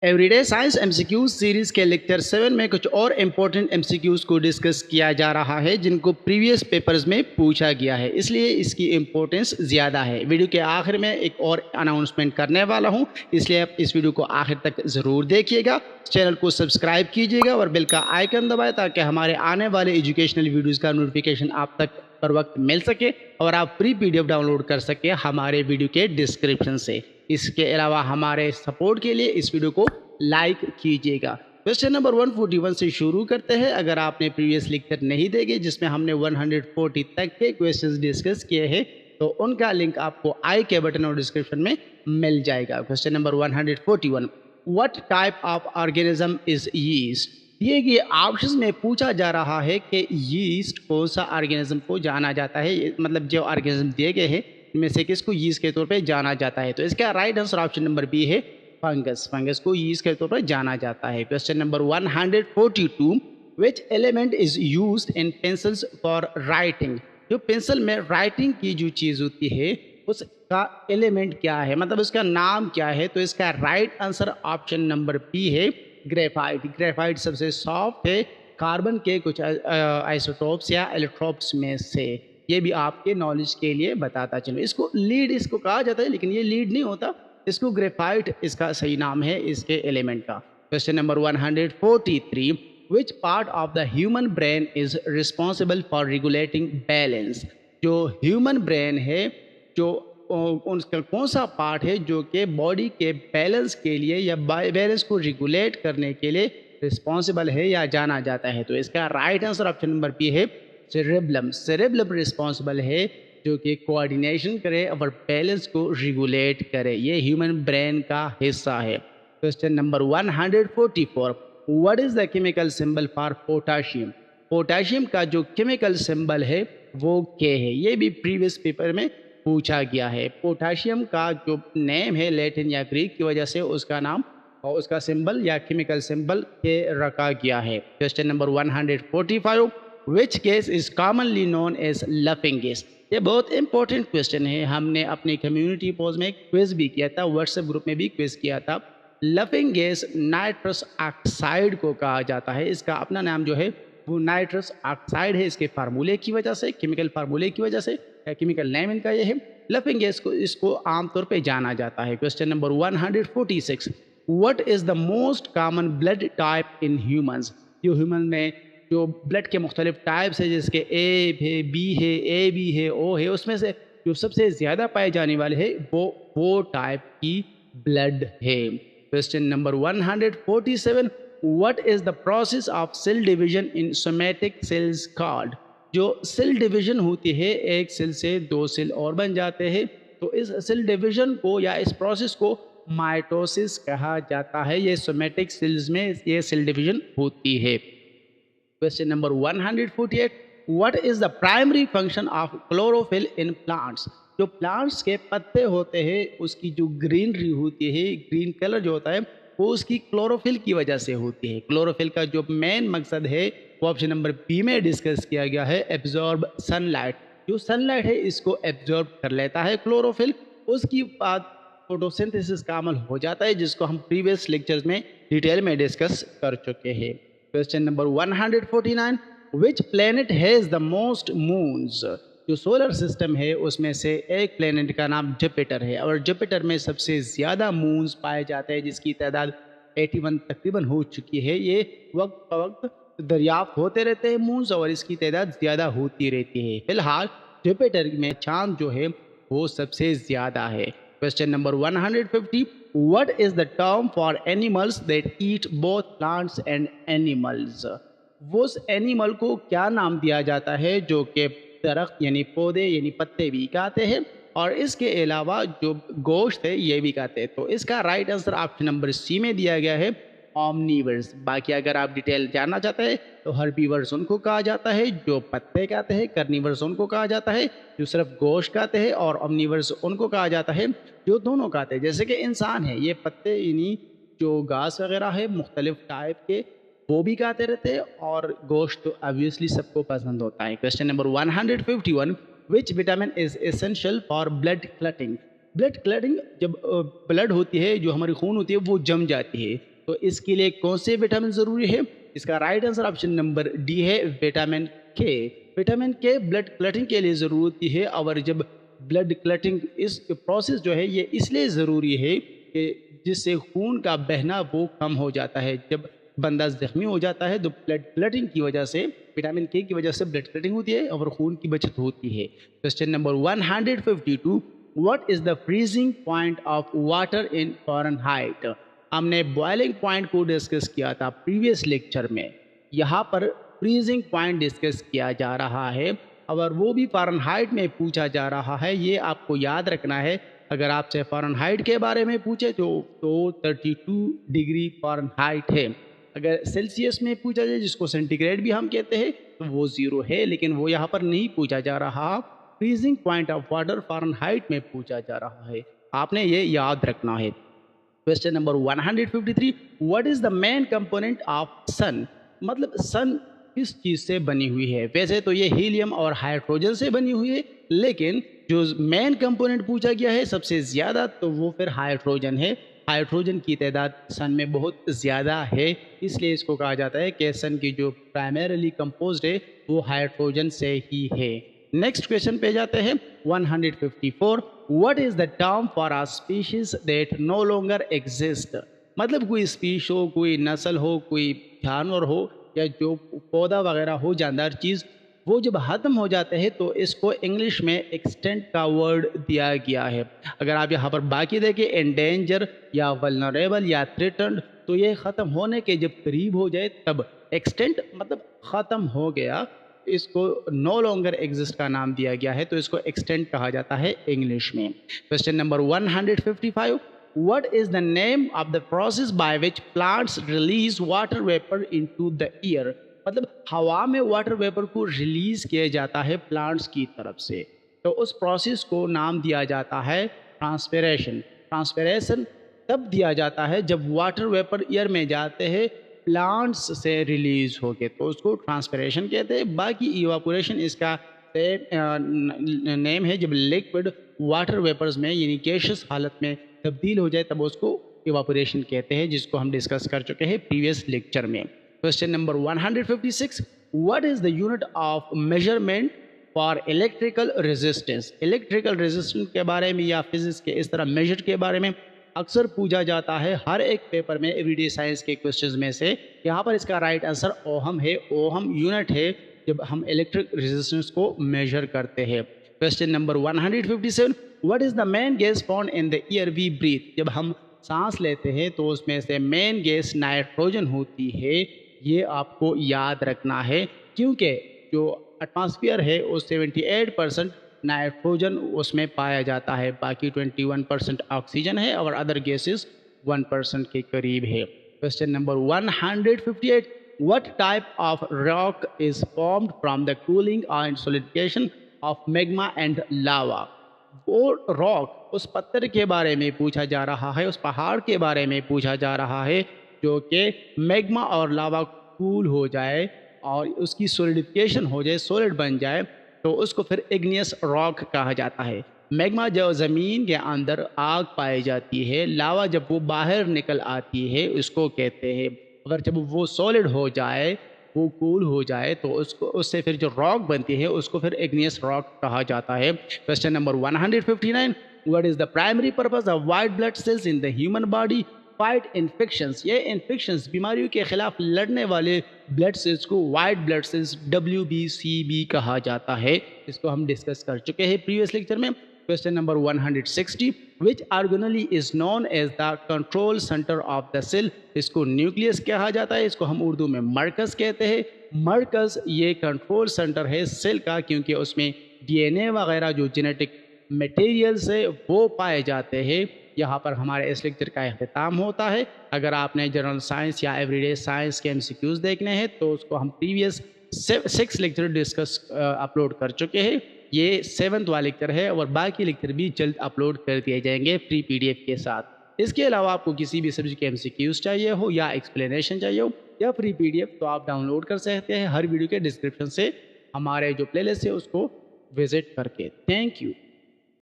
Everyday science MCQs series के lecture 7 में कुछ और इम्पोर्टेंट एमसीक्यूज को डिस्कस किया जा रहा है जिनको प्रीवियस पेपर्स में पूछा गया है, इसलिए इसकी इम्पोर्टेंस ज़्यादा है। वीडियो के आखिर में एक और अनाउंसमेंट करने वाला हूं, इसलिए आप इस वीडियो को आखिर तक ज़रूर देखिएगा। चैनल को सब्सक्राइब कीजिएगा और बेल का आइकन दबाएं ताकि हमारे आने वाले एजुकेशनल वीडियोज़ का नोटिफिकेशन आप तक पर वक्त मिल सके और आप फ्री PDF डाउनलोड कर सके हमारे वीडियो के डिस्क्रिप्शन से। इसके अलावा हमारे सपोर्ट के लिए इस वीडियो को लाइक कीजिएगा। क्वेश्चन नंबर 141 से शुरू करते हैं। अगर आपने प्रीवियस लेक्चर नहीं देखे जिसमें हमने 140 तक के क्वेश्चंस डिस्कस किए हैं तो उनका लिंक आपको आई के बटन और डिस्क्रिप्शन में मिल जाएगा। Question number 141, what type of organism is yeast? ये ऑप्शन में पूछा जा रहा है कि यीस्ट कौन सा ऑर्गेनिज्म को जाना जाता है, मतलब जो ऑर्गेनिज्म दिए गए हैं इनमें से किसको यीस्ट के तौर पे जाना जाता है। तो इसका right answer option number B है, फंगस। फंगस को यीस्ट के तौर पर जाना जाता है। Question number 142, which element is used in pencils for writing? जो पेंसिल में राइटिंग की जो चीज़ होती है उसका एलिमेंट क्या है, मतलब उसका नाम क्या है? तो इसका right answer option number B है, ग्रेफाइट। ग्रेफाइट सबसे सॉफ्ट है कार्बन के कुछ आइसोटोप्स या इलेक्ट्रोप्स में से। ये भी आपके नॉलेज के लिए बताता चलो। इसको लीड इसको कहा जाता है, लेकिन ये लीड नहीं होता, इसको ग्रेफाइट इसका सही नाम है इसके एलिमेंट का। Question number 143, which part of the human brain is responsible for regulating balance? जो ह्यूमन ब्रेन है, जो उनका कौन सा पार्ट है जो कि बॉडी के बैलेंस के लिए या बैलेंस को रेगुलेट करने के लिए रिस्पॉन्सिबल है या जाना जाता है? तो इसका right answer option number B है, सेरेब्लम। सेरेब्लम रिस्पॉन्सिबल है जो कि कोऑर्डिनेशन करे और बैलेंस को रेगुलेट करे। ये ह्यूमन ब्रेन का हिस्सा है। Question number 144, what is the chemical symbol for potassium? Potassium का जो केमिकल सिंबल है वो K है। ये भी प्रीवियस पेपर में पूछा गया है। पोटाशियम का जो नेम है लैटिन या ग्रीक की वजह से उसका नाम और उसका सिंबल या केमिकल सिंबल K रखा गया है। Question number 145, which gas is commonly known as laughing gas? ये बहुत इंपॉर्टेंट क्वेश्चन है। हमने अपनी कम्युनिटी पोस्ट में क्विज भी किया था, व्हाट्सएप ग्रुप में भी क्विज किया था। लफिंग गैस नाइट्रस ऑक्साइड को कहा जाता है। इसका अपना नाम जो है वो नाइट्रस ऑक्साइड है, इसके फार्मूले की वजह से, केमिकल फार्मूले की वजह से, केमिकल नेम इनका ये है। लफिंग गैस को इसको आमतौर पे जाना जाता है। Question number 146, what is the most common blood type in humans? जो ह्यूमन में जो ब्लड के मुख्तलिफ टाइप्स है, जिसके ए है, बी है, ए बी है, ओ है, उसमें से जो सबसे ज़्यादा पाए जाने वाले है वो टाइप की ब्लड है। Question number 147, what is the process of cell division in somatic cells called? जो सेल डिवीजन होती है, एक सेल से दो सेल और बन जाते हैं, तो इस सेल डिवीजन को या इस प्रोसेस को माइटोसिस कहा जाता है। ये सोमेटिक सेल्स में ये सेल डिवीजन होती है। Question number 148, what is the primary function of chlorophyll in plants? जो प्लांट्स के पत्ते होते हैं उसकी जो ग्रीनरी होती है, ग्रीन कलर जो होता है वो उसकी क्लोरोफिल की वजह से होती है। क्लोरोफिल का जो मेन मकसद है वो ऑप्शन नंबर बी में डिस्कस किया गया है, एब्जॉर्ब सनलाइट। जो सनलाइट है इसको एब्जॉर्ब कर लेता है क्लोरोफिल, उसकी बाद फोटोसिंथेसिस का अमल हो जाता है, जिसको हम प्रीवियस लेक्चर्स में डिटेल में डिस्कस कर चुके हैं। Question number 149, which planet has the most moons? जो सोलर सिस्टम है उसमें से एक प्लेनेट का नाम जुपिटर है और जुपिटर में सबसे ज़्यादा मून्स पाए जाते हैं, जिसकी तादाद 81 तकरीबन हो चुकी है। ये वक्त ब वक्त दरियाफ्त होते रहते हैं मून्स और इसकी तादाद ज़्यादा होती रहती है। फिलहाल जुपिटर में चांद जो है वो सबसे ज़्यादा है। Question number 150, what is the term for animals that eat both plants and animals? वो उस एनिमल को क्या नाम दिया जाता है जो कि दरख्त यानी पौधे यानी पत्ते भी खाते हैं और इसके अलावा जो गोश्त है ये भी खाते हैं? तो इसका right answer option number C में दिया गया है, ऑमनीवर्स। बाकी अगर आप डिटेल जानना चाहते हैं तो हर्बीवर्स उनको कहा जाता है जो पत्ते खाते हैं, कार्निवर्स उनको कहा जाता है जो सिर्फ गोश्त खाते हैं, और ऑमनीवर्स उनको कहा जाता है जो दोनों खाते हैं। जैसे कि इंसान है, ये पत्ते यानी जो घास वगैरह है मुख्तलिफ टाइप के वो भी खाते रहते हैं और गोश्त तो ऑब्वियसली सबको पसंद होता है। Question number 151, which vitamin is essential for blood clotting? Blood clotting, जब ब्लड होती है जो हमारी खून होती है वो जम जाती है, तो इसके लिए कौन से विटामिन ज़रूरी है? इसका right answer option number D है, विटामिन के। विटामिन के ब्लड क्लटिंग के लिए ज़रूरत है, और जब ब्लड क्लटिंग इस प्रोसेस जो है ये इसलिए ज़रूरी है कि जिससे खून का बहना वो कम हो जाता है। जब बंदा ज़ख्मी हो जाता है तो ब्लड क्लटिंग की वजह से, विटामिन के की वजह से ब्लड क्लटिंग होती है और खून की बचत होती है। Question number 152, what is the freezing point of water in Fahrenheit? हमने बॉइलिंग पॉइंट को डिस्कस किया था प्रीवियस लेक्चर में। यहाँ पर फ्रीजिंग पॉइंट डिस्कस किया जा रहा है और वो भी फ़ारेनहाइट में पूछा जा रहा है। ये आपको याद रखना है। अगर आपसे फ़ारेनहाइट के बारे में पूछे तो 32 डिग्री फ़ारेनहाइट है। अगर सेल्सियस में पूछा जाए, जिसको सेंटीग्रेड भी हम कहते हैं, तो वो 0 है, लेकिन वो यहाँ पर नहीं पूछा जा रहा। Freezing point of water Fahrenheit में पूछा जा रहा है, आपने ये याद रखना है। Question number 153, what is the main component of sun? मतलब सन किस चीज़ से बनी हुई है? वैसे तो ये हीलियम और हाइड्रोजन से बनी हुई है, लेकिन जो मेन कंपोनेंट पूछा गया है सबसे ज़्यादा, तो वो फिर हाइड्रोजन है। हाइड्रोजन की तादाद सन में बहुत ज़्यादा है, इसलिए इसको कहा जाता है कि सन की जो प्राइमरीली कंपोज्ड है वो हाइड्रोजन से ही है। नेक्स्ट क्वेश्चन पे जाते हैं 154, what is the term for a species that no longer exist? मतलब कोई स्पीश हो, कोई नस्ल हो, कोई जानवर हो, या जो पौधा वगैरह हो, जानदार चीज़, वो जब ख़त्म हो जाते हैं तो इसको इंग्लिश में एक्सटेंट का वर्ड दिया गया है। अगर आप यहाँ पर बाकी देखें, एंडेंजर या वल्नरेबल या थ्रेटन्ड, तो ये ख़त्म होने के जब करीब हो जाए तब एक्सटेंट मतलब ख़त्म हो गया, इसको नो लॉन्गर एग्जिस्ट का नाम दिया गया है, तो इसको एक्सटेंट कहा जाता है इंग्लिश में। Question number 155, what is the name of the process by which plants release water vapour into the air? मतलब हवा में वाटर वेपर को रिलीज किया जाता है प्लांट्स की तरफ से, तो उस प्रोसेस को नाम दिया जाता है ट्रांसपिरेशन। ट्रांसपिरेशन तब दिया जाता है जब वाटर वेपर एयर में जाते हैं प्लांट्स से रिलीज होके, तो उसको ट्रांसपिरेशन कहते हैं। बाकी इवापोरेशन इसका नेम है, जब लिक्विड वाटर वेपर्स में यानी गैसियस हालत में तब्दील हो जाए तब उसको इवापोरेशन कहते हैं, जिसको हम डिस्कस कर चुके हैं प्रीवियस लेक्चर में। Question number 156, what is the unit of measurement for electrical resistance? Electrical resistance के बारे में या फिजिक्स के इस तरह मेजर के बारे में अक्सर पूछा जाता है हर एक पेपर में, एवरीडे साइंस के क्वेश्चंस में से। यहाँ पर इसका राइट आंसर ओहम है। ओहम यूनिट है जब हम इलेक्ट्रिक रेजिस्टेंस को मेजर करते हैं। Question number 157, what is the main gas found in the air we breathe? जब हम सांस लेते हैं तो उसमें से मेन गैस नाइट्रोजन होती है, ये आपको याद रखना है, क्योंकि जो एटमॉस्फेयर है वो 78% नाइट्रोजन उसमें पाया जाता है, बाकी 21% ऑक्सीजन है और अदर गैसेस 1% के करीब है। Question number 158, what type of rock is formed from the cooling and solidification of magma and lava? वो रॉक, उस पत्थर के बारे में पूछा जा रहा है, उस पहाड़ के बारे में पूछा जा रहा है जो कि मैग्मा और लावा कूल हो जाए और उसकी सॉलिडिफिकेशन हो जाए, सॉलिड बन जाए, तो उसको फिर इग्नियस रॉक कहा जाता है। मैग्मा जब ज़मीन के अंदर आग पाई जाती है, लावा जब वो बाहर निकल आती है उसको कहते हैं। अगर जब वो सॉलिड हो जाए, वो कूल हो जाए, तो उसको उससे फिर जो रॉक बनती है उसको फिर इग्नियस रॉक कहा जाता है। Question number 159, what is the primary purpose of white blood cells in the human body? Fight infections. ये इन्फेक्शंस, बीमारियों के खिलाफ लड़ने वाले ब्लड सेल्स को वाइट ब्लड सेल्स WBCB कहा जाता है। इसको हम डिस्कस कर चुके हैं प्रीवियस लेक्चर में। Question number 160, which organelle is known as the control centre of the cell? इसको न्यूक्लियस कहा जाता है, इसको हम उर्दू में मरकज़ कहते हैं। मरकज़ ये कंट्रोल सेंटर है सेल का, क्योंकि उसमें DNA वगैरह जो जेनेटिक मटेरियल्स है वो पाए जाते हैं। यहाँ पर हमारे इस लेक्चर का अख्ताम होता है। अगर आपने जनरल साइंस या एवरीडे साइंस के MCQs देखने हैं तो उसको हम प्रीवियस 6 लेक्चर डिस्कस अपलोड कर चुके हैं। ये 7th वाला लेक्चर है और बाकी लेक्चर भी जल्द अपलोड कर दिए जाएंगे फ्री PDF के साथ। इसके अलावा आपको किसी भी सब्जेक्ट के MCQs चाहिए हो या एक्सप्लेनेशन चाहिए हो या फ्री PDF, तो आप डाउनलोड कर सकते हैं हर वीडियो के डिस्क्रिप्शन से, हमारे जो प्लेलिस्ट है उसको विजिट करके। Thank you.